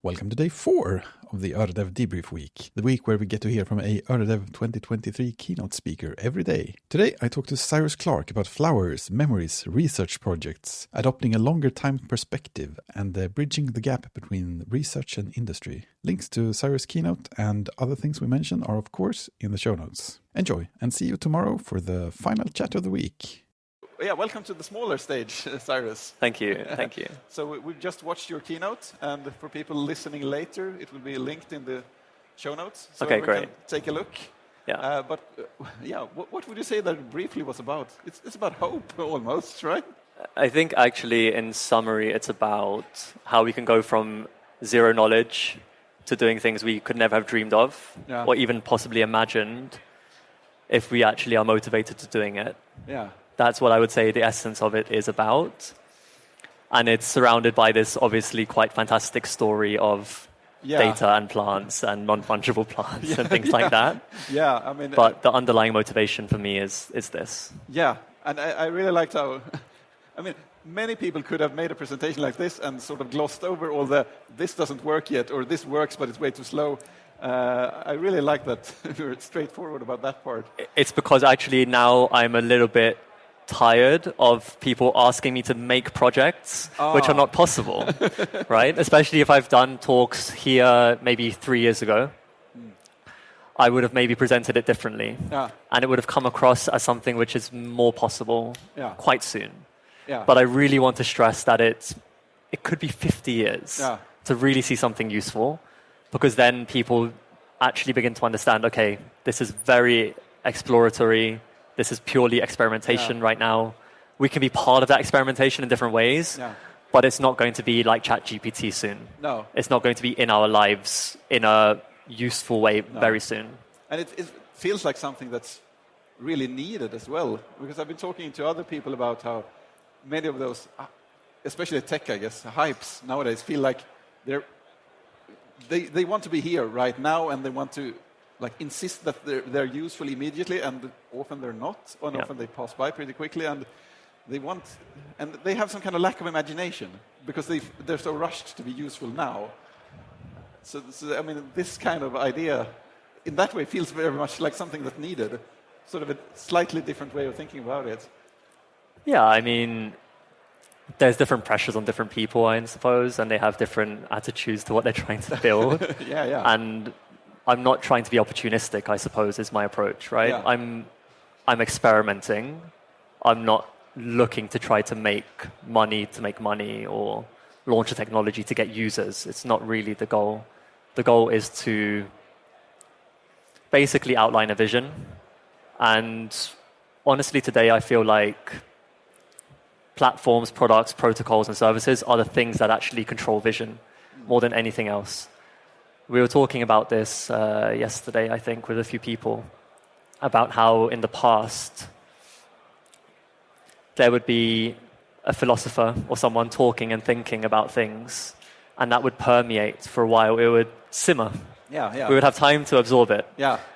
Welcome to day 4 of the Øredev Debrief Week, the week where we get to hear from a Øredev 2023 keynote speaker every day. Today I talk to Cyrus Clarke about flowers, memories, research projects, adopting a longer time perspective, and bridging the gap between research and industry. Links to Cyrus' keynote and other things we mention are of course in the show notes. Enjoy, and see you tomorrow for the final chat of the week. Yeah, welcome to the smaller stage, Cyrus. Thank you, thank you. So we've just watched your keynote, and for people listening later, it will be linked in the show notes. So okay, great. Can take a look. Yeah. What would you say that briefly was about? It's about hope, almost, right? I think actually, in summary, it's about how we can go from zero knowledge to doing things we could never have dreamed of, or even possibly imagined, if we actually are motivated to doing it. Yeah. That's what I would say the essence of it is about. And it's surrounded by this obviously quite fantastic story of data and plants and non-fungible plants and things like that. Yeah, I mean... But the underlying motivation for me is this. Yeah, and I really liked how... I mean, many people could have made a presentation like this and sort of glossed over all the, this doesn't work yet, or this works but it's way too slow. I really like that you're straightforward about that part. It's because actually now I'm a little bit tired of people asking me to make projects which are not possible, right? Especially if I've done talks here maybe 3 years ago. I would have maybe presented it differently. And it would have come across as something which is more possible quite soon. But I really want to stress that it could be 50 years to really see something useful, because then people actually begin to understand, okay, this is very exploratory. This is purely experimentation right now. We can be part of that experimentation in different ways, but it's not going to be like ChatGPT soon. No. It's not going to be in our lives in a useful way very soon. And it feels like something that's really needed as well, because I've been talking to other people about how many of those, especially tech, I guess, hypes nowadays feel like they want to be here right now, and they want to insist that they're useful immediately, and often they're not, and often they pass by pretty quickly, and they have some kind of lack of imagination because they're so rushed to be useful now. So I mean, this kind of idea, in that way, feels very much like something that's needed, sort of a slightly different way of thinking about it. Yeah, I mean, there's different pressures on different people, I suppose, and they have different attitudes to what they're trying to build. And I'm not trying to be opportunistic, I suppose, is my approach, right? I'm experimenting. I'm not looking to try to make money or launch a technology to get users. It's not really the goal. The goal is to basically outline a vision. And honestly, today I feel like platforms, products, protocols, and services are the things that actually control vision more than anything else. We were talking about this yesterday, I think, with a few people, about how in the past there would be a philosopher or someone talking and thinking about things, and that would permeate for a while. It would simmer. We would have time to absorb it.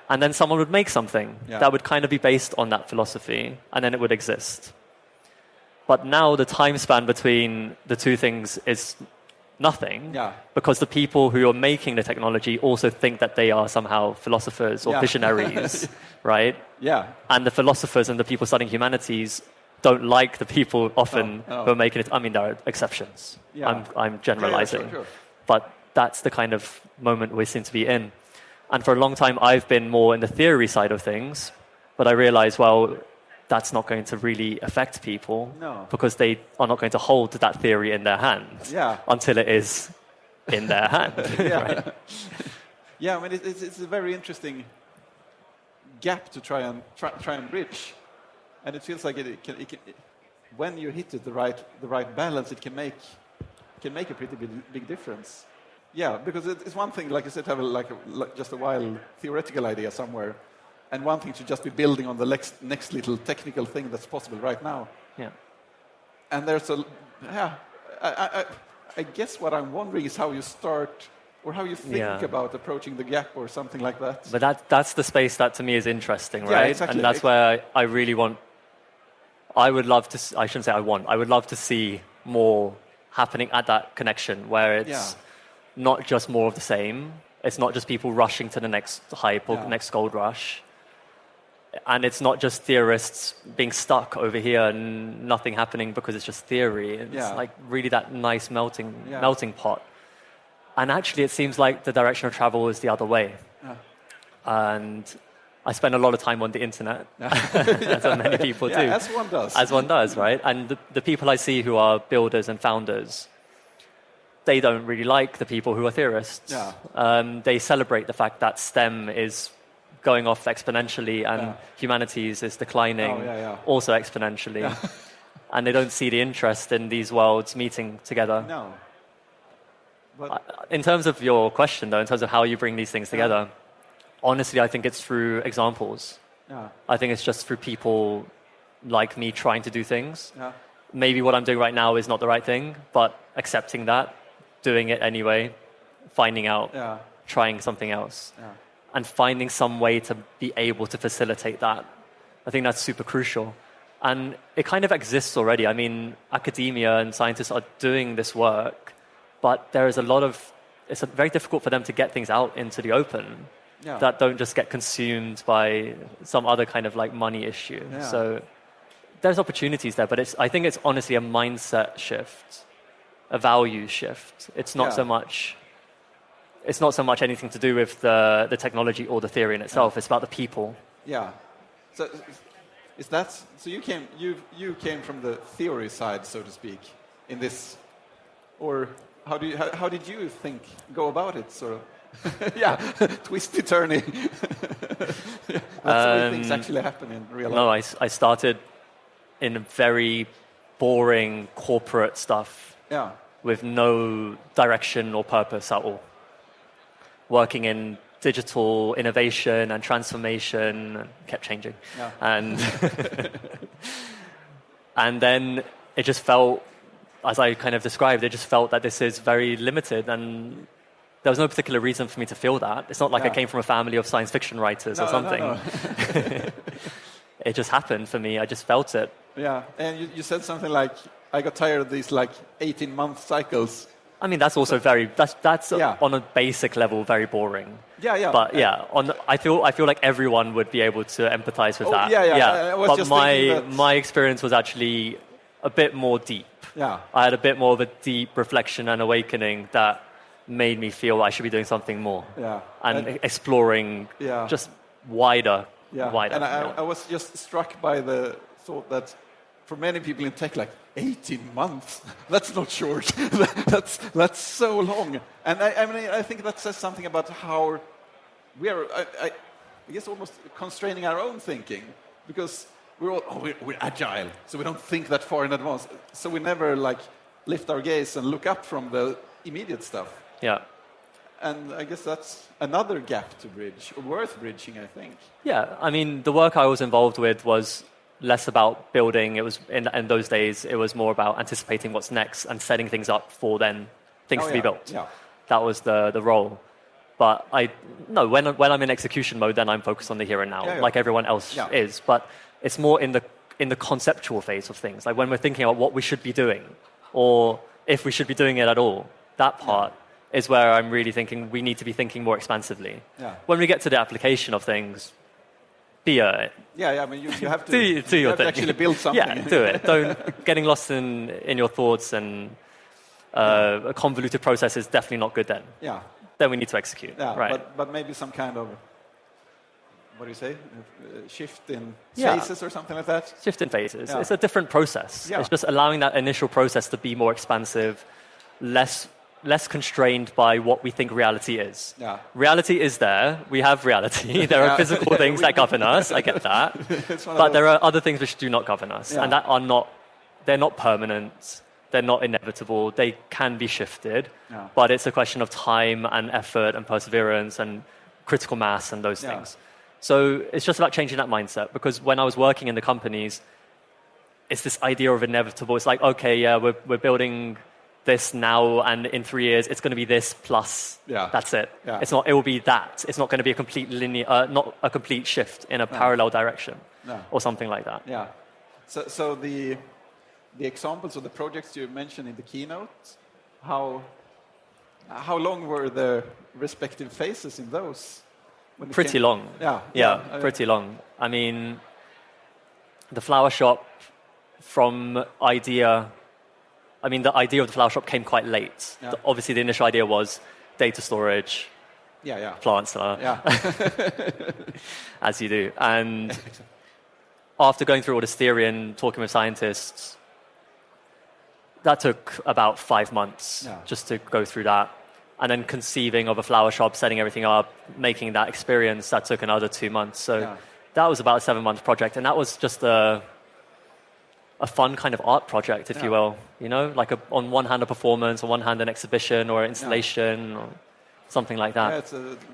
And then someone would make something that would kind of be based on that philosophy, and then it would exist. But now the time span between the two things is nothing, because the people who are making the technology also think that they are somehow philosophers or visionaries, right? And the philosophers and the people studying humanities don't like the people often who are making it. I mean, there are exceptions. I'm generalizing. Sure. But that's the kind of moment we seem to be in. And for a long time, I've been more in the theory side of things, but I realized, well, that's not going to really affect people because they are not going to hold that theory in their hand until it is in their hand. Right? I mean, it's a very interesting gap to try and bridge, and it feels like it can, when you hit it the right balance, it can make a pretty big difference. Because it's one thing, like I said, to have just a wild theoretical idea somewhere, and one thing to just be building on the next little technical thing that's possible right now. And there's I guess what I'm wondering is how you start, or how you think about approaching the gap or something like that. But that's the space that to me is interesting, right? Yeah, exactly. And that's where I really want, I would love to see more happening at that connection, where it's not just more of the same. It's not just people rushing to the next hype or next gold rush. And it's not just theorists being stuck over here and nothing happening because it's just theory. It's like really that nice melting pot. And actually, it seems like the direction of travel is the other way. Yeah. And I spend a lot of time on the internet, as many people do. As one does. As one does, right? And the people I see who are builders and founders, they don't really like the people who are theorists. Yeah. They celebrate the fact that STEM is going off exponentially and humanities is declining also exponentially. Yeah. And they don't see the interest in these worlds meeting together. No. But in terms of your question, though, in terms of how you bring these things together, honestly, I think it's through examples. Yeah. I think it's just through people like me trying to do things. Yeah. Maybe what I'm doing right now is not the right thing, but accepting that, doing it anyway, finding out, trying something else, and finding some way to be able to facilitate that. I think that's super crucial. And it kind of exists already. I mean, academia and scientists are doing this work, but there is it's very difficult for them to get things out into the open that don't just get consumed by some other kind of like money issue. Yeah. So there's opportunities there, but I think it's honestly a mindset shift, a value shift. It's not so much anything to do with the technology or the theory in itself. It's about the people. Yeah. So you came from the theory side, so to speak, in this, or how did you go about it, sort of? Twisty turny. That's the way things actually happen in real life. No, I started in very boring corporate stuff with no direction or purpose at all. Working in digital innovation and transformation, kept changing. Yeah. And then it just felt, as I kind of described, it just felt that this is very limited, and there was no particular reason for me to feel that. It's not like I came from a family of science fiction writers or something. No. It just happened for me. I just felt it. Yeah, and you said something like, I got tired of these 18-month cycles. I mean, that's also that's on a basic level very boring. Yeah. But I feel like everyone would be able to empathize with that. Yeah. But my experience was actually a bit more deep. Yeah. I had a bit more of a deep reflection and awakening that made me feel I should be doing something more. Yeah. And exploring just wider. Yeah. And I was just struck by the thought that for many people in tech, 18 months, that's not short. that's so long. And I think that says something about how we are, I guess, almost constraining our own thinking, because we're agile, so we don't think that far in advance. So we never lift our gaze and look up from the immediate stuff. Yeah. And I guess that's another gap to bridge, or worth bridging, I think. Yeah, I mean, the work I was involved with was less about building. It was in those days, it was more about anticipating what's next and setting things up for then things to be built. Yeah. That was the role. But when I'm in execution mode, then I'm focused on the here and now, like everyone else is. But it's more in the conceptual phase of things, like when we're thinking about what we should be doing, or if we should be doing it at all. That part is where I'm really thinking we need to be thinking more expansively. Yeah. When we get to the application of things, be it. I mean, you have to do your thing. To actually build something. Yeah, do it. Don't getting lost in your thoughts and a convoluted process is definitely not good then. Yeah. Then we need to execute. Yeah, right. But maybe some kind of, what do you say? Shift in phases or something like that? Shift in phases. Yeah. It's a different process. Yeah. It's just allowing that initial process to be more expansive, less constrained by what we think reality is. Yeah. Reality is there. We have reality. There are physical things that govern us. I get that. But there are other things which do not govern us, and that they're not permanent. They're not inevitable. They can be shifted, but it's a question of time and effort and perseverance and critical mass and those things. So it's just about changing that mindset, because when I was working in the companies, it's this idea of inevitable. It's like, okay, we're building this now, and in 3 years it's going to be this plus. That's it. It's not. It will be that. It's not going to be a complete linear, not a complete shift in a parallel direction, or something like that. Yeah. So the examples of the projects you mentioned in the keynote, how How long were the respective phases in those? Pretty long. Yeah, pretty long. I mean, the flower shop the idea of the flower shop came quite late. Yeah. Obviously, the initial idea was data storage, plants, as you do. And after going through all this theory and talking with scientists, that took about 5 months just to go through that. And then conceiving of a flower shop, setting everything up, making that experience, that took another 2 months. So that was about a 7-month project. And that was just a fun kind of art project, if you will. You know, like on one hand a performance, on one hand an exhibition or an installation or something like that.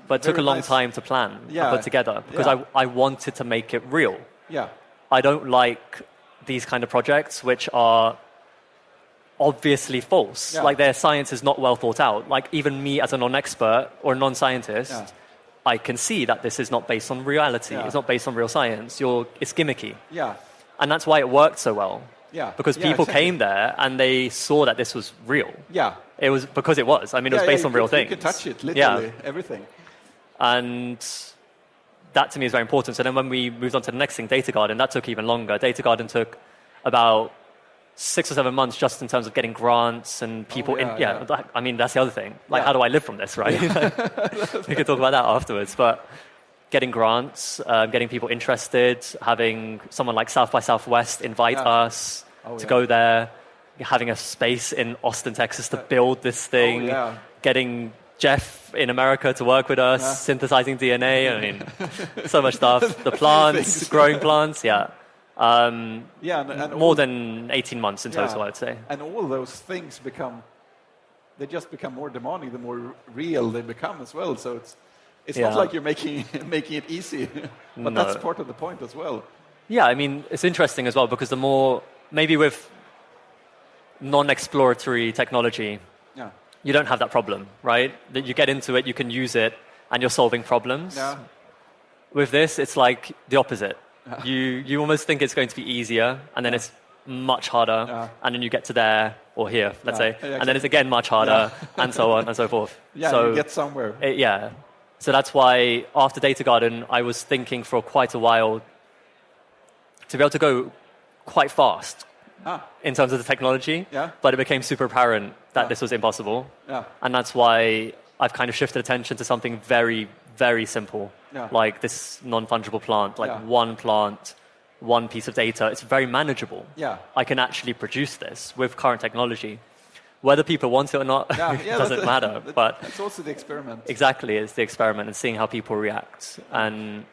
But it took a long time to plan and put together because I wanted to make it real. Yeah. I don't like these kind of projects which are obviously false. Like their science is not well thought out. Like even me as a non-expert or a non-scientist, I can see that this is not based on reality. It's not based on real science. It's gimmicky. Yeah. And that's why it worked so well. Yeah. Because people came there and they saw that this was real. Yeah. It was because it was. I mean, it was based on real things. You could touch it, literally, everything. And that to me is very important. So then when we moved on to the next thing, Data Garden, that took even longer. Data Garden took about 6 or 7 months just in terms of getting grants and people I mean, that's the other thing. Like, how do I live from this, right? We could talk about that afterwards. But getting grants, getting people interested, having someone like South by Southwest invite us to go there, having a space in Austin, Texas to build this thing, getting Jeff in America to work with us, synthesizing DNA. I mean, so much stuff. The plants, growing plants, and more than 18 months in total, I'd say. And all those things they just become more demanding the more real they become as well. So it's not like you're making it easy, but that's part of the point as well. Yeah, I mean, it's interesting as well because the more, maybe with non-exploratory technology, you don't have that problem, right? That you get into it, you can use it, and you're solving problems. Yeah. With this, it's like the opposite. You almost think it's going to be easier, and then it's much harder, and then you get to there, or here, let's say, and then it's again much harder, and so on and so forth. So you get somewhere. So that's why after Data Garden, I was thinking for quite a while to be able to go quite fast in terms of the technology, but it became super apparent that this was impossible. And that's why I've kind of shifted attention to something very, very simple, like this non-fungible plant, like one plant, one piece of data. It's very manageable. I can actually produce this with current technology. Whether people want it or not doesn't matter. But it's also the experiment. Exactly, it's the experiment and seeing how people react. And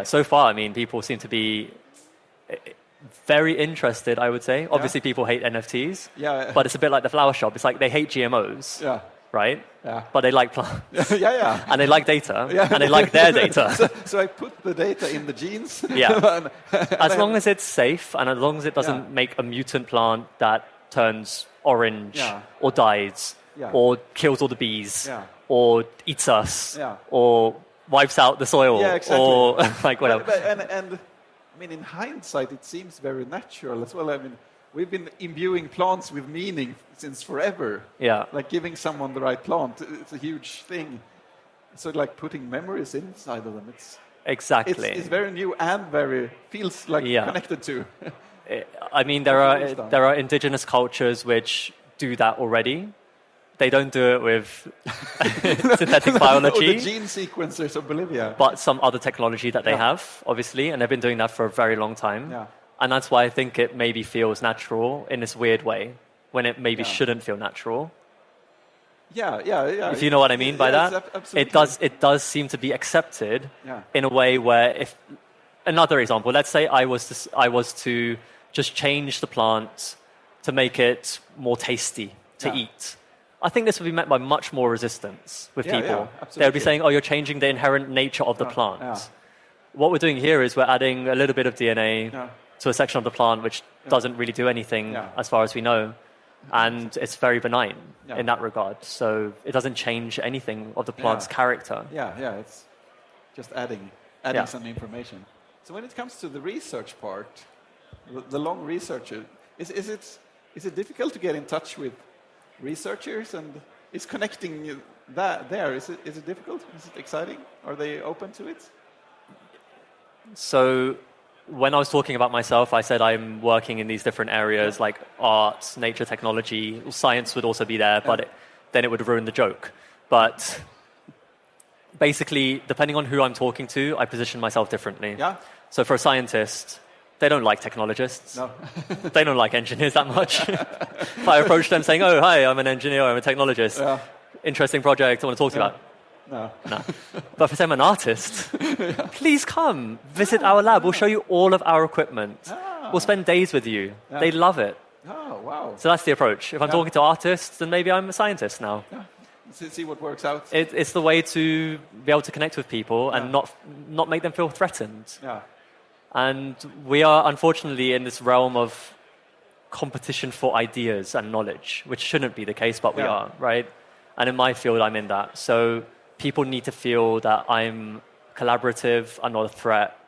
so far, I mean, people seem to be very interested, I would say. Obviously, people hate NFTs, but it's a bit like the flower shop. It's like they hate GMOs, right? But they like plants. And they like data, and they like their data. So I put the data in the genes. As long as it's safe, and as long as it doesn't make a mutant plant that turns orange or dies or kills all the bees or eats us or wipes out the soil or like whatever. And I mean, in hindsight, it seems very natural as well. I mean, we've been imbuing plants with meaning since forever. Like giving someone the right plant, it's a huge thing. So like putting memories inside of them, it's very new and feels like connected to. I mean, there are indigenous cultures which do that already. They don't do it with synthetic biology. The gene sequencers of Bolivia. But some other technology that they have, obviously, and they've been doing that for a very long time. And that's why I think it maybe feels natural in this weird way, when it maybe shouldn't feel natural. If you know what I mean by that. It does seem to be accepted in a way where if... Another example, let's say I was to just change the plant to make it more tasty to eat. I think this would be met by much more resistance with people. They would be saying, you're changing the inherent nature of the plant. What we're doing here is we're adding a little bit of DNA to a section of the plant which doesn't really do anything as far as we know. And it's very benign in that regard. So it doesn't change anything of the plant's character. It's just adding some information. So when it comes to the research part, the long research, is it difficult to get in touch with researchers? And is connecting that there? Is it difficult? Is it exciting? Are they open to it? So when I was talking about myself, I said I'm working in these different areas like art, nature, technology. Science would also be there, but then it would ruin the joke. But basically, depending on who I'm talking to, I position myself differently. Yeah. So for a scientist, they don't like technologists. No. They don't like engineers that much. If I approach them saying, oh, hi, I'm an engineer, I'm a technologist. Yeah. Interesting project I want to talk to you about. No. But if I'm an artist, please come, visit our lab. We'll show you all of our equipment. We'll spend days with you. Yeah. They love it. Oh, wow. So that's the approach. If I'm talking to artists, then maybe I'm a scientist now. Yeah. See what works out. It's the way to be able to connect with people and not make them feel threatened. Yeah. And we are, unfortunately, in this realm of competition for ideas and knowledge, which shouldn't be the case, but we are, right? And in my field, I'm in that. So people need to feel that I'm collaborative, I'm not a threat,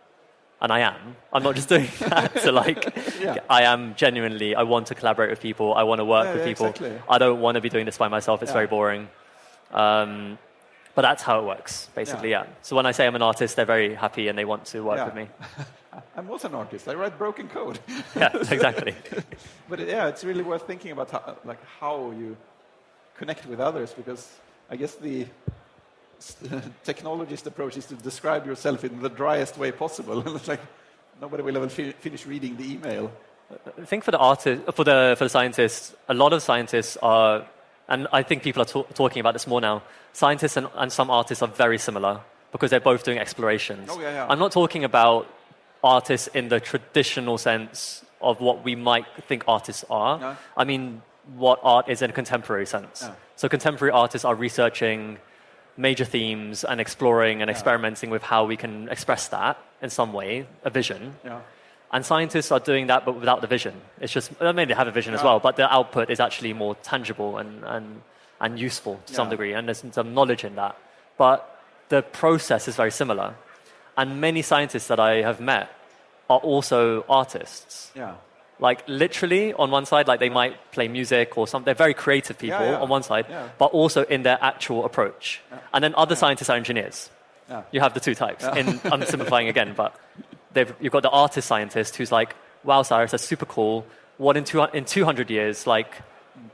and I am. I'm not just doing that to I am genuinely, I want to collaborate with people, I want to work with people. Exactly. I don't want to be doing this by myself, it's very boring. But that's how it works, basically, So when I say I'm an artist, they're very happy and they want to work with me. I'm also an artist. I write broken code. Yeah, exactly. But it's really worth thinking about how you connect with others, because I guess the technologist approach is to describe yourself in the driest way possible. It's like nobody will ever finish reading the email. I think for the artist, for the scientists, a lot of scientists are, and I think people are talking about this more now. Scientists and some artists are very similar because they're both doing explorations. Oh, yeah. I'm not talking about artists in the traditional sense of what we might think artists are. No. I mean, what art is in a contemporary sense. No. So contemporary artists are researching major themes and exploring and experimenting with how we can express that in some way, a vision. Yeah. And scientists are doing that, but without the vision. It's just, I mean, they have a vision as well, but the output is actually more tangible and useful to some degree, and there's some knowledge in that. But the process is very similar. And many scientists that I have met are also artists. Yeah. Like literally on one side, like they might play music or something. They're very creative people on one side, but also in their actual approach. Yeah. And then other scientists are engineers. Yeah. You have the two types. I'm simplifying again, but you've got the artist scientist who's like, wow, Cyrus, that's super cool. What in 200 years, like,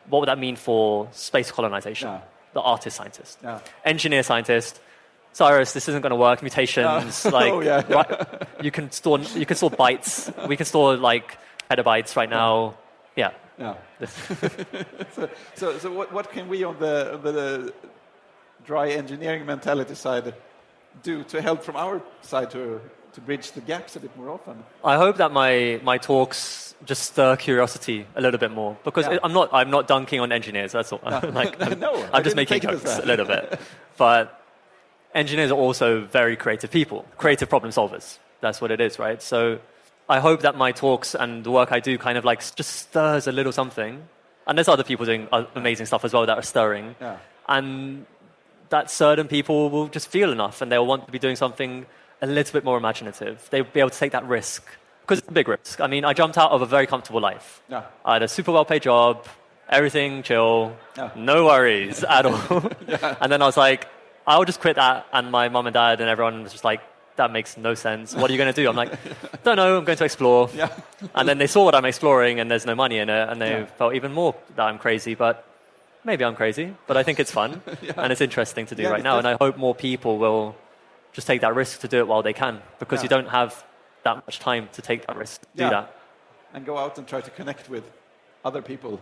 what would that mean for space colonization? Yeah. The artist scientist. Yeah. Engineer scientist, Cyrus, this isn't going to work. Mutations, right, you can store bytes. We can store like petabytes right now. Yeah. Yeah. so what can we on the dry engineering mentality side do to help from our side to bridge the gaps a bit more often? I hope that my talks just stir curiosity a little bit more, because I'm not dunking on engineers. That's all. No. I'm just making jokes a little bit. But engineers are also very creative people, creative problem solvers. That's what it is, right? So I hope that my talks and the work I do kind of like just stirs a little something. And there's other people doing amazing stuff as well that are stirring. Yeah. And that certain people will just feel enough and they'll want to be doing something a little bit more imaginative. They'll be able to take that risk, because it's a big risk. I mean, I jumped out of a very comfortable life. Yeah. I had a super well-paid job, everything chill, no worries at all. And then I was like, I'll just quit that. And my mum and dad and everyone was just like, that makes no sense. What are you going to do? I'm like, don't know, I'm going to explore. Yeah. And then they saw what I'm exploring and there's no money in it, and they felt even more that I'm crazy. But maybe I'm crazy, but I think it's fun and it's interesting to do right now. And I hope more people will just take that risk to do it while they can, because you don't have that much time to take that risk to do that. And go out and try to connect with other people.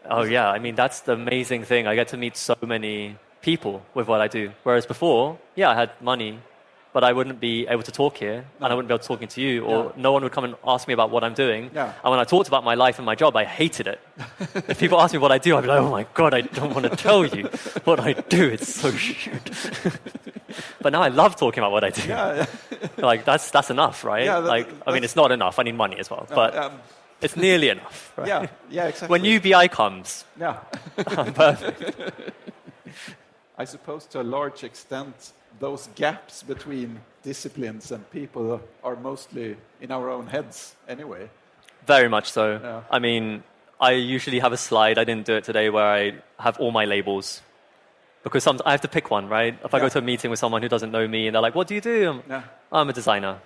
Oh, yeah. I mean, that's the amazing thing. I get to meet so many people with what I do. Whereas before, I had money, but I wouldn't be able to talk here, and I wouldn't be able to talk to you, or no one would come and ask me about what I'm doing. Yeah. And when I talked about my life and my job, I hated it. If people ask me what I do, I'd be like, oh my God, I don't want to tell you what I do. It's so shit. But now I love talking about what I do. Like, that's enough, right? Yeah, I mean, it's not enough. I need money as well. But it's nearly enough, right? Yeah, exactly. When UBI comes, I'm perfect. I suppose to a large extent, those gaps between disciplines and people are mostly in our own heads anyway. Very much so. Yeah. I mean, I usually have a slide, I didn't do it today, where I have all my labels. because I have to pick one, right? If I go to a meeting with someone who doesn't know me and they're like, what do you do? I'm a designer.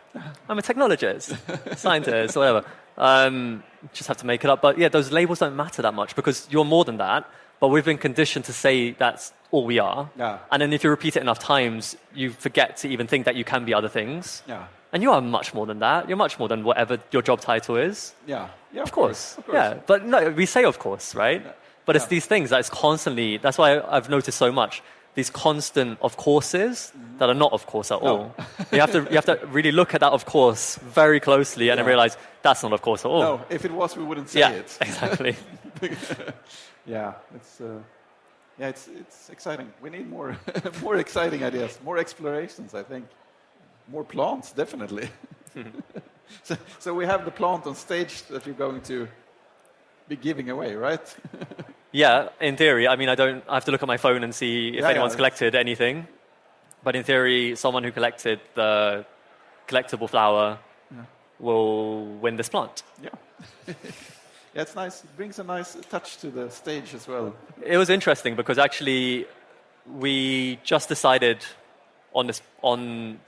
I'm a technologist, scientist, whatever. Just have to make it up. But yeah, those labels don't matter that much because you're more than that. But we've been conditioned to say that's all we are. Yeah. And then if you repeat it enough times, you forget to even think that you can be other things. Yeah. And you are much more than that. You're much more than whatever your job title is. Yeah. Yeah. Of course. Yeah. But no, we say of course, right? Yeah. But it's these things that it's constantly, that's why I've noticed so much, these constant of courses that are not of course at all. You have to really look at that of course very closely and then realize that's not of course at all. No, if it was, we wouldn't say it. Exactly. It's exciting. We need more more exciting ideas, more explorations, I think. More plants, definitely. So we have the plant on stage that you're going to be giving away, right? Yeah, in theory. I mean, I have to look at my phone and see if anyone's collected anything. But in theory, someone who collected the collectible flower will win this plant. Yeah. Yeah, it's nice. It brings a nice touch to the stage as well. It was interesting because actually we just decided on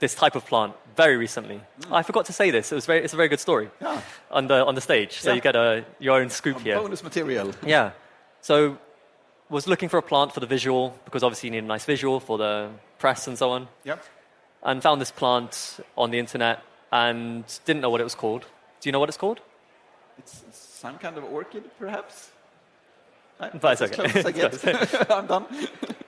this type of plant very recently. I forgot to say this. It's a very good story on the stage. So you get your own scoop here. Bonus material. Yeah. So was looking for a plant for the visual because obviously you need a nice visual for the press and so on. Yep. And found this plant on the internet and didn't know what it was called. Do you know what it's called? It's some kind of orchid, perhaps. But it's okay. As close as I get. I'm done.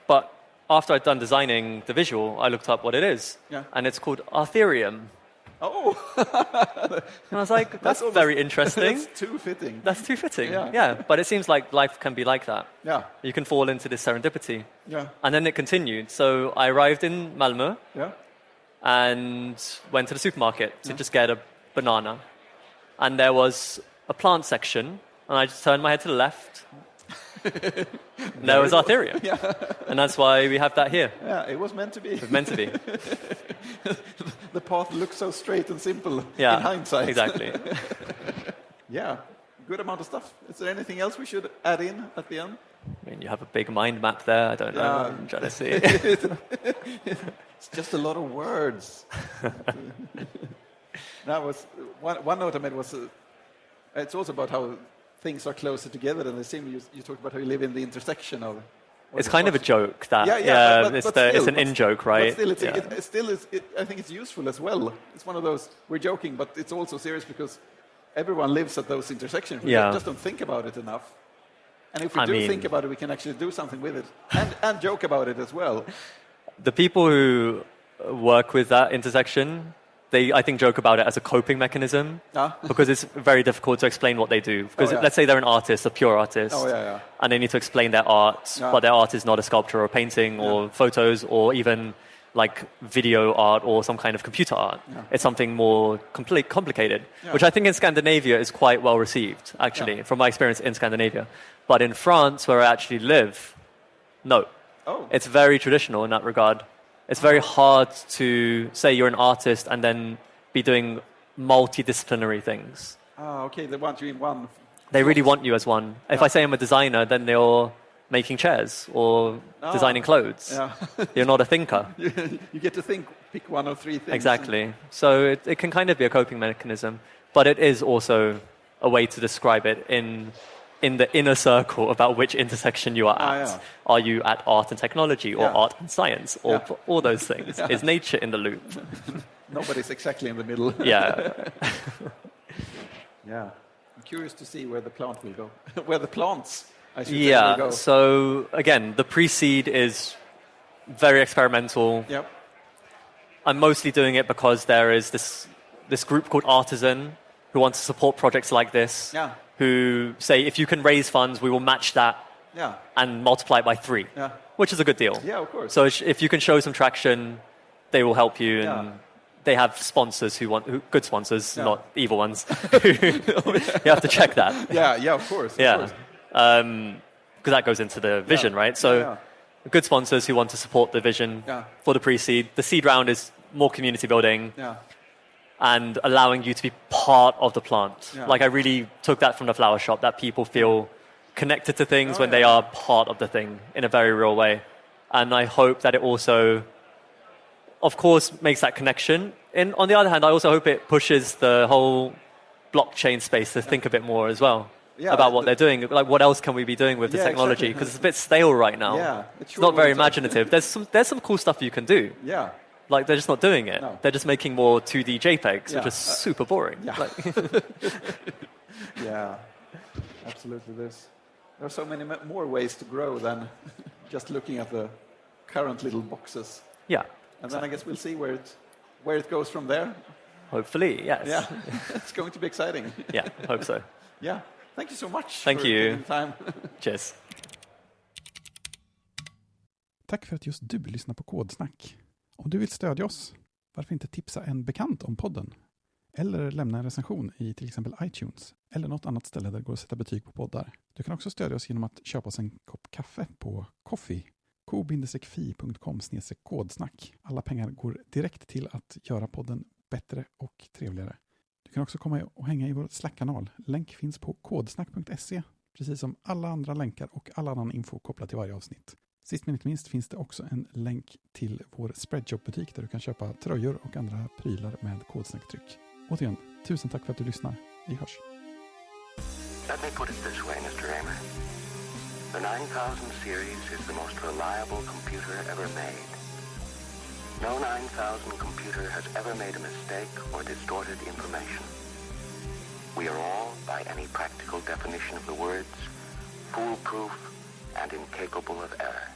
But after I'd done designing the visual, I looked up what it is. Yeah. And it's called Arthurium. Oh! And I was like, that's very interesting. That's too fitting. That's too fitting. Yeah. But it seems like life can be like that. Yeah. You can fall into this serendipity. Yeah. And then it continued. So I arrived in Malmö. Yeah. And went to the supermarket to just get a banana. And there was a plant section. And I just turned my head to the left. There was Arthurium. Yeah. And that's why we have that here. Yeah, it was meant to be. It was meant to be. The path looks so straight and simple in hindsight. Exactly. Yeah, good amount of stuff. Is there anything else we should add in at the end? I mean, you have a big mind map there. I don't know. I'm trying to see. It's just a lot of words. That was one note I made was it's also about how things are closer together than they seem. You talked about how you live in the intersection of. It's kind of a joke that it's an in-joke, right? But still, I think it's useful as well. It's one of those, we're joking, but it's also serious because everyone lives at those intersections. We just don't think about it enough. And if we think about it, we can actually do something with it and joke about it as well. The people who work with that intersection, they, I think, joke about it as a coping mechanism because it's very difficult to explain what they do. Because let's say they're an artist, a pure artist, and they need to explain their art, but their art is not a sculpture or a painting or photos or even like video art or some kind of computer art. Yeah. It's something more complicated, which I think in Scandinavia is quite well received, actually, from my experience in Scandinavia. But in France, where I actually live, no. It's very traditional in that regard. It's very hard to say you're an artist and then be doing multidisciplinary things. Okay, they want you in one. They really want you as one. If I say I'm a designer, then they're making chairs or designing clothes. Yeah. You're not a thinker. You get to pick one or three things. Exactly. So it can kind of be a coping mechanism, but it is also a way to describe it in the inner circle about which intersection you are at. Are you at art and technology or art and science or all those things? Is nature in the loop? Nobody's exactly in the middle. Yeah. Yeah. I'm curious to see where the plant will go. Where the plants, I should say, will go. So again, the pre-seed is very experimental. Yep. I'm mostly doing it because there is this group called Artisan who wants to support projects like this. Yeah. Who say, if you can raise funds, we will match that and multiply it by 3, which is a good deal. Yeah, of course. So if you can show some traction, they will help you. And they have sponsors good sponsors, not evil ones. You have to check that. Yeah, of course. Because that goes into the vision, right? So good sponsors who want to support the vision for the pre-seed. The seed round is more community building. Yeah. And allowing you to be part of the plant. Yeah. Like I really took that from the flower shop, that people feel connected to things when they are part of the thing in a very real way. And I hope that it also, of course, makes that connection. And on the other hand, I also hope it pushes the whole blockchain space to think a bit more as well about what they're doing. Like, what else can we be doing with the technology? Because it's a bit stale right now. Yeah, it's not very imaginative. There's some cool stuff you can do. Yeah. Like, they're just not doing it. No. They're just making more 2D JPEGs, which is super boring. Yeah. Like Yeah, absolutely. There are so many more ways to grow than just looking at the current little boxes. Yeah. And then I guess we'll see where it goes from there. Hopefully, yes. Yeah, it's going to be exciting. Yeah, hope so. Yeah, thank you so much. Thank for you. taking time. Cheers. Tack för att just du lyssnar på Kodsnack. Om du vill stödja oss, varför inte tipsa en bekant om podden? Eller lämna en recension i till exempel iTunes eller något annat ställe där det går att sätta betyg på poddar. Du kan också stödja oss genom att köpa oss en kopp kaffe på Coffee. ko-fi.com/kodsnack. Alla pengar går direkt till att göra podden bättre och trevligare. Du kan också komma och hänga i vår Slack-kanal. Länk finns på kodsnack.se, precis som alla andra länkar och all annan info kopplat till varje avsnitt. Sist men inte minst finns det också en länk till vår Spreadshop-butik där du kan köpa tröjor och andra prylar med Kodsnacktryck. Återigen, tusen tack för att du lyssnar. Vi hörs. Let me put it this way, Mr. Raymer. The 9000 series is the most reliable computer ever made. No 9000 computer has ever made a mistake or distorted information. We are all, by any practical definition of the words, foolproof and incapable of error.